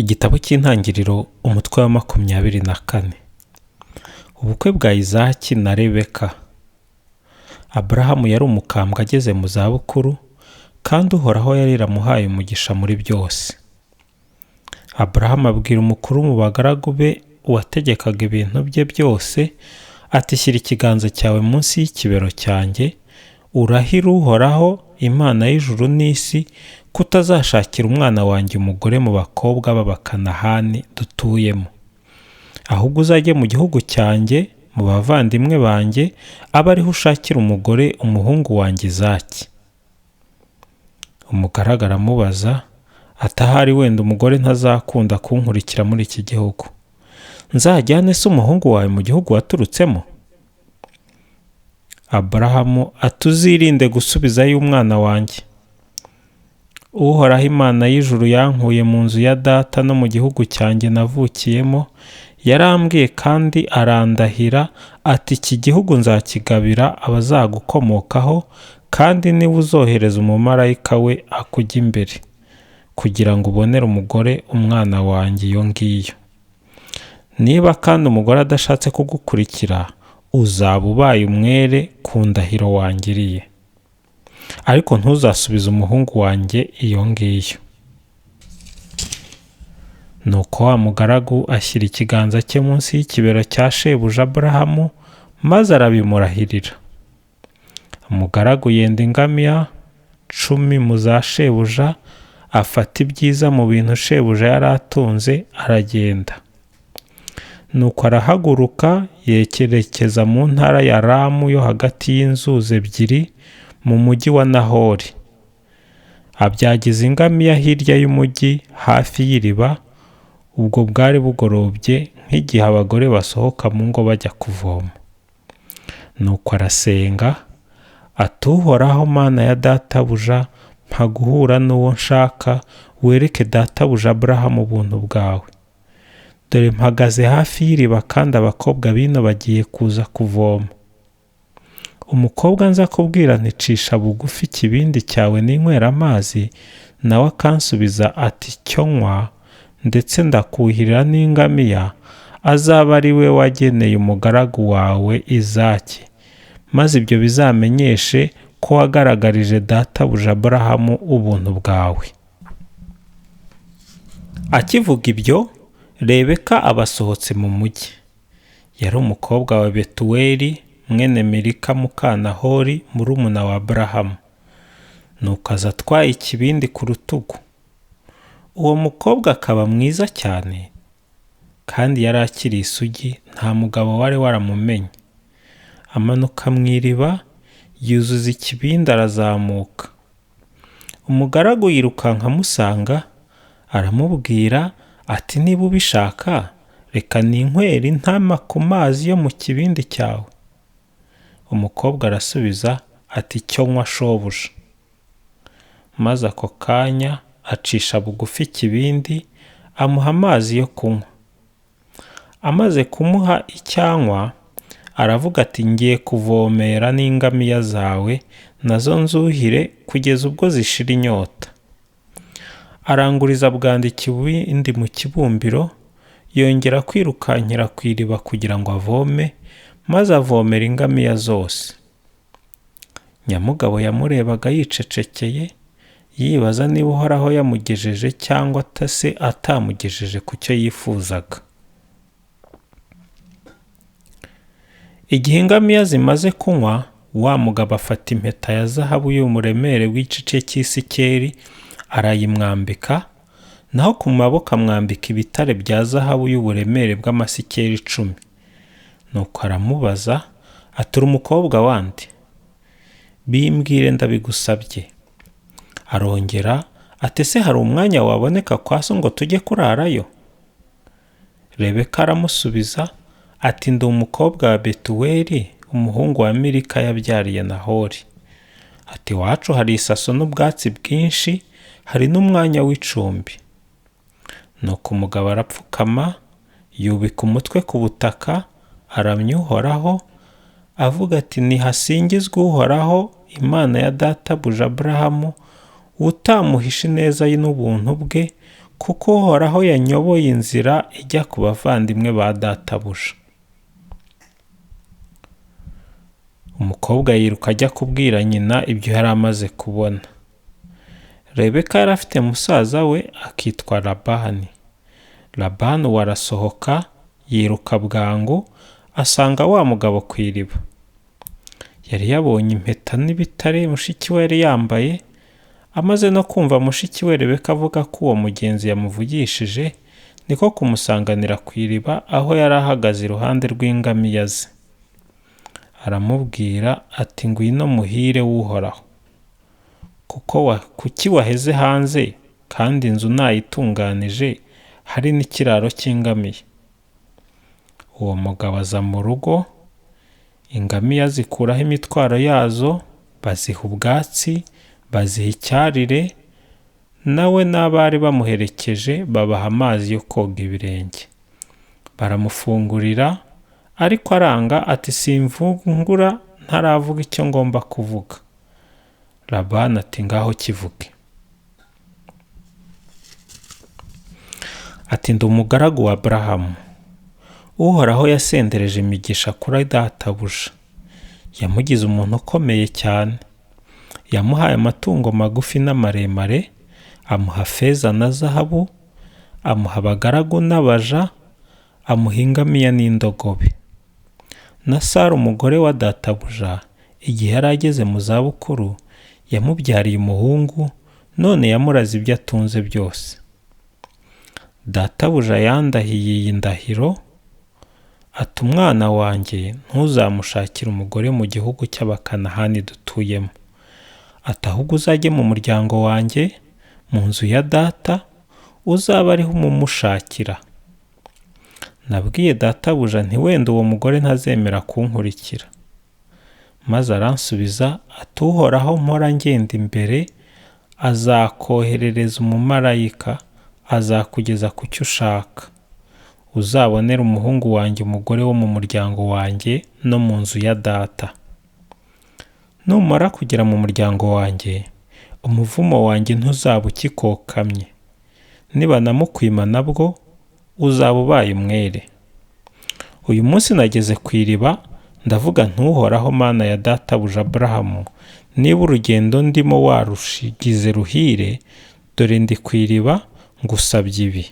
Igitabo cy'Intangiriro umutwe wa 24. Ubukwe bwa Izaki na Rebeka. Aburahamu yari umukambwe ageze mu zabukuru, kandi Uhoraho yari yaramuhaye umugisha muri byose. Aburahamu abwira umukuru mu bagaragu be wategekaga ibintu bye byose, ati shyira ikiganza cyawe munsi y'ikibero cyanjye, urahire Uhoraho Imana y'ijuru n'isi ko utazashakira umwana wanjye umugore mu bakobwa b'Abakanahani dutuyemo, ahubwo uzajye mu gihugu cyanjye, mu bavandimwe banjye, abe ariho ushakira umugore umuhungu wanjye Izaki. Umugaragu aramubaza ati ahari wenda umugore ntazakunda kunkurikira muri iki gihugu, nzajyane se umuhungu wawe mu gihugu waturutsemo? Aburahamu ati uzirinde gusubizayo umwana wanjye. Uhoraho Imana y'ijuru yankuye mu nzu ya data no mu gihugu cyanjye navukiyemo, yarambwiye kandi arandahira ati iki gihugu nzakigabira abazagukomokaho, kandi niba uzohereza umumarayika we akujya imbere, kugira ngo ubonere umugore umwana wanjye iyo ngiyo. Niba kandi umugore adashatse kugukurikira, uzaba ubaye umwere ku ndahiro wangiriye, ariko ntuzasubize umuhungu wanjye iyo ngiyo. Nuko wa mugaragu ashyira ikiganza cye munsi y'ikibero cya shebuja Aburahamu, maze arabimurahirira. Umugaragu yenda ingamiya 10 mu za shebuja, afata ibyiza mu bintu shebuja yari atunze, aragenda. Nuko arahaguruka yerekeza mu ntara ya Ramu yo hagati y'inzuzi ebyiri, mu mujyi wa Nahori. Abyagiza ingamiya hirya y'umujyi hafi y'iriba. Ubwo bwari bugorobye nk'igihe abagore basohoka mu ngo bajya kuvoma. Nuko arasenga ati Uhoraho Mana ya databuja, mpa guhura n'uwo nshaka, wereke databuja Aburahamu ubuntu bwawe. Dore mpagaze hafi y'iriba, kandi abakobwa bino bagiye kuza kuvoma. Umukobwa nza kubwira nticisha bugufi ikibindi cyawe ninywera amazi, nawe akansubiza ati cyo nywa, ndetse ndakuhirira n'ingamiya, azaba ari we wageneye umugaragu wawe Izaki, maze ibyo bizamenyeshe ko wagaragarije databuja Aburahamu ubuntu bwawe. Akivuga ibyo, Rebeka abasohotse mu mujyi. Yari umukobwa wa Betuweli mwene Milika muka Nahori, murumuna wa Aburahamu. Nuko aza atwaye ikibindi ku rutugu. Uwo mukobwa akaba mwiza cyane, kandi yari akiri isugi, nta mugabo wari waramumenye. Amanuka mu iriba, yuzuza ikibindi, arazamuka. Umugaragu yirukanka amusanga, aramubwira ati niba ubishaka, reka ninywere intama ku mazi yo mu kibindi cyawe. Umukobwa arasubiza ati cyo nywa shobuja. Maze ako kanya acisha bugufi ikibindi, amuha amazi yo kunywa. Amaze kumuha icyanywa, aravuga ati ngiye kuvomera n'ingamiya zawe, nazo nzuhire kugeza ubwo zishira inyota. Aranguriza bwanda ikibindi mu kibumbiro, yongera kwirukankira ku iriba kugira ngo avome, maze avomera ingamiya zose. Nyamugabo yamurebaga yicecekeye, yibaza niba Uhoraho yamugejeje cyangwa se atamugejeje ku cyo yifuzaga. Igihe ingamiya zimaze kunywa, wa mugabo afata impeta ya zahabu y'umuremere w'igice cy'isikeri, arayimwambika, naho ku maboko amwambika ibitare bya zahabu y'uburemere bw'amasikeri 10. Nuko aramubaza ati uri umukobwa wande? Bimbwire ndabigusabye. Arongera ati ese hari umwanya waboneka kwa so ngo tujye kurarayo? Rebeka aramusubiza ati ndi umukobwa wa Betuweli, umuhungu wa Milika yabyariye Nahori. Ati iwacu hari isaso n'ubwatsi bwinshi, hari n'umwanya w'icumbi. Nuko umugabo arapfukama, yubika umutwe ku butaka, aramya Uhoraho, avuga ati nihasingizwe Uhoraho Imana ya databuja Aburahamu, utamuhisha ineza ye n'ubuntu bwe, kuko Uhoraho yanyoboye inzira ijya ku bavandimwe ba databuja. Umukobwa yiruka ajya kubwira nyina ibyo yari amaze kubona. Rebeka yari afite musaza we akitwa Labani. Labani uwo arasohoka yiruka bwangu asanga wa mugabo ku iriba. Yari yabonye impeta n'ibitare mushiki we yari yambaye. Amaze no kumva mushiki we Rebeka avuga ko uwo mugenzi yamuvugishije, niko kumusanganira ku iriba aho yari ahagaze iruhande rw'ingamiya ze. Aramubwira ati ngwino muhire w'Uhoraho, kuki waheze hanze kandi inzu nayitunganije hari n'ikiraro cy'ingamiya. Uwo mugabo aza mu rugo, ingamiya zikuraho imitwaro yazo, baziha ubwatsi, baziha icyarire, nawe n'abari bamuherekeje babaha amazi yo koga ibirenge. Baramufungurira, ariko aranga ati simvungura ntaravuga icyo ngomba kuvuga. Labani ati ngaho kivuge. Ati ndi umugaragu wa Aburahamu. Uhoraho yasendereje imigisha kuri databuja. Yamugize umuntu ukomeye cyane. Yamuhaye amatungo magufi n'amaremare, amuha feza na zahabu, amuha abagaragu n'abaja, amuha ingamiya n'indogobe. Na Sara umugore wa databuja, igihe yari ageze mu zabukuru, yamubyariye umuhungu, none yamuraze ibyo atunze byose. Databuja yandahiye iyi ndahiro, ati umwana wanjye ntuzamushakire umugore mu gihugu cy'Abakanahani dutuyemo. Ati ahubwo uzajye mu muryango wanjye, mu nzu ya data, uzaba ariho umumushakira. Nabwiye databuja nti wenda uwo mugore ntazemera kunkurikira. Maze aransubiza ati Uhoraho mpora ngenda imbere, azakoherereza umumarayika, azakugeza ku cyo ushaka. Uzabonera umuhungu wanjye umugore wo mu muryango wanjye no mu nzu ya data. Numara kugera mu muryango wanjye, umuvumo wanjye ntuzaba ukikokamye. Nibanamukwima nabwo, uzaba ubaye umwere. Uyu munsi nageze ku iriba, ndavuga ntuhoraho Mana ya databuja Aburahamu, niba urugendo ndimo warushigize ruhire, dore ndi ku iriba ngusabye ibi.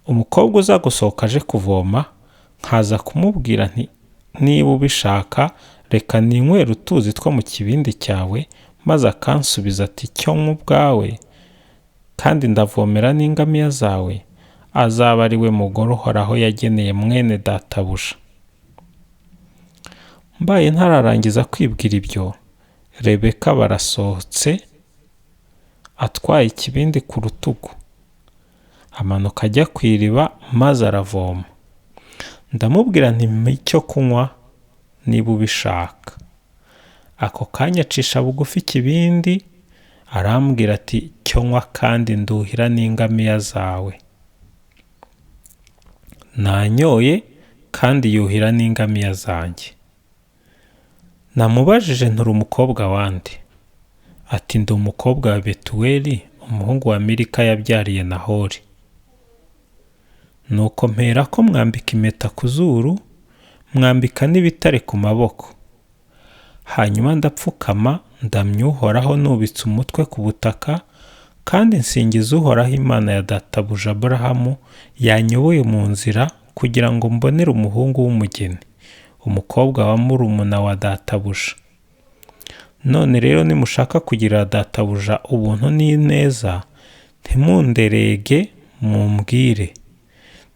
Umukobwa uza gusohoka aje kuvoma, nkaza kumubwira nti niba ubishaka reka ninywere utuzi two mu kibindi cyawe, maze akansubiza ati cyo nk'ubwawe kandi ndavomera n'ingamiya zawe, azaba ari we mugore Uhoraho yageneye mwene databuja. Mbaye ntararangiza kwibwira ibyo, Rebeka barasohotse atwaye ikibindi ku rutugu. Amanuka ajya ku iriba maze aravoma. Ndamubwira nti mpa icyo kunywa niba ubishaka. Ako kanya acisha bugufi ikibindi, arambwira ati cyo nywa kandi nduhira n'ingamiya zawe. Nanyoye kandi yuhira n'ingamiya zanjye. Namubajije nturi umukobwa wande? Ati ndi umukobwa wa Betuweli, umuhungu wa Milika yabyariye Nahori. Nuko mpera ko mwambika impeta ku zuru, mwambika n'ibitare ku maboko. Hanyuma ndapfukama ndamya Uhoraho nubitse umutwe ku butaka, kandi nsingiza Uhoraho Imana ya databuja Aburahamu yanyoboye mu nzira kugira ngo mbonere umuhungu w'umugeni, umukobwa wa murumuna wa databuja. None rero nimushaka kugirira databuja ubuntu n'ineza, ntimunderege mumbwire.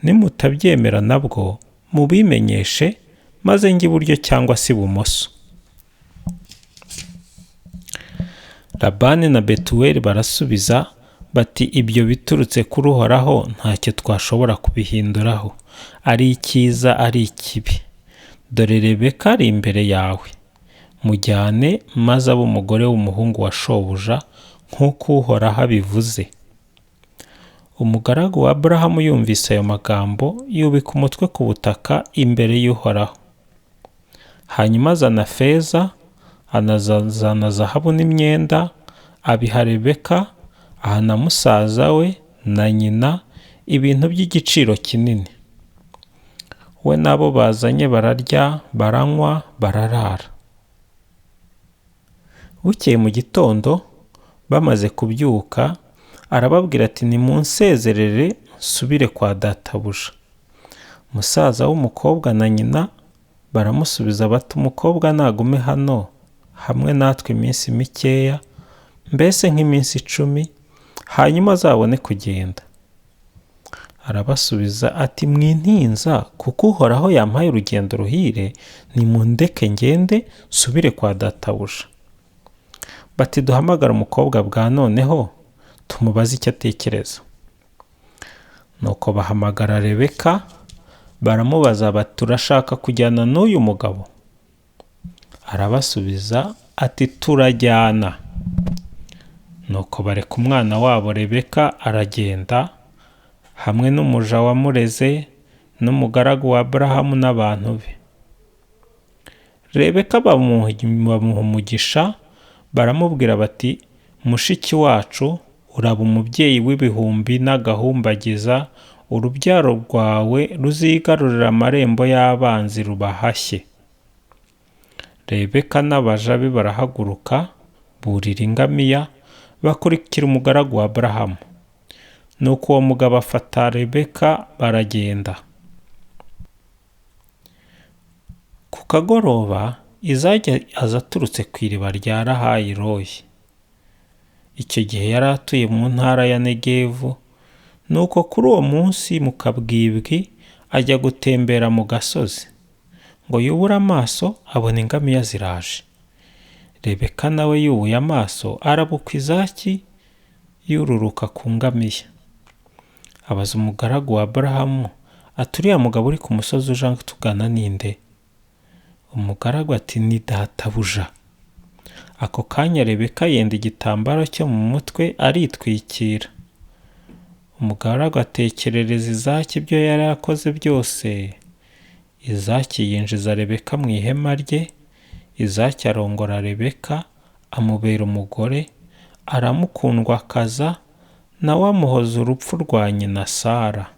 Nimutabyemera nabwo mubimenyeshe, maze njye iburyo cyangwa se ibumoso. Labani na Betuweli barasubiza bati ibyo biturutse kuri Uhoraho ntacyo twashobora kubihinduraho, ari icyiza ari ikibi. Dore Rebeka ari imbere yawe, mujyane maze abe umugore w'umuhungu wa shobuja nk'uko Uhoraho abivuze. Umugaragu wa Aburahamu yumvise ayo magambo, yubika umutwe ku butaka imbere y'Uhoraho. Hanyuma azana feza, anazana zahabu n'imyenda, abiha Rebeka, aha na musaza we na nyina ibintu by'igiciro kinini. We n'abo bazanye bararya, baranywa, bararara. Bukeye mu gitondo bamaze kubyuka, arababwira ati nimunsezerere nsubire kwa databuja. Musaza w'umukobwa na nyina baramusubiza bati umukobwa nagume hano hamwe natwe iminsi mikeya, mbese nk'iminsi 10, hanyuma azabone kugenda. Arabasubiza ati mwintinza, kuko Uhoraho yampaye urugendo ruhire, nimundeke ngende nsubire kwa databuja. Bati duhamagara umukobwa bwa noneho tumubaze icyo atekereza. Nuko bahamagara Rebeka, baramubaza bati turashaka kujyana n'uyu mugabo. Arabasubiza ati turajyana. Nuko bareka umwana wabo Rebeka aragenda, hamwe n'umuja wamureze n'umugaragu wa Aburahamu n'abantu be. Rebeka bamuha umugisha, baramubwira bati mushiki wacu, uraba umubyeyi w'ibihumbi n'agahumbagiza, urubyaro rwawe ruzigarurira amarembo y'abanzi rubahashye. Rebeka n'abaja be barahaguruka, burira ingamiya, bakurikira umugaragu wa Aburahamu. Nuko uwo mugabo afata Rebeka baragenda. Ku kagoroba Izaki aza aturutse ku iriba rya Lahayi Royi. Icyo gihe yari atuye mu ntara ya Negevu. Nuko kuri uwo munsi mu kabwibwi ajya gutembera mu gasozi, ngo yubure amaso abona ingamiya ziraje. Rebeka nawe yubuye amaso arabuka Izaki yururuka ku ngamiya. Abaza umugaragu wa Aburahamu ati uriya mugabo uri ku musozi uje tugana ninde? Umugaragu ati ni databuja. Ako kanya Rebeka yenda igitambaro cyo mu mutwe aritwikira. Umugaragu atekerereza Izaki ibyo yari yakoze byose. Izaki yinjiza Rebeka mu ihema rye. Izaki arongora Rebeka, amubera umugore, aramukundwakaza, nawe amuhoza urupfu rwa nyina Sara.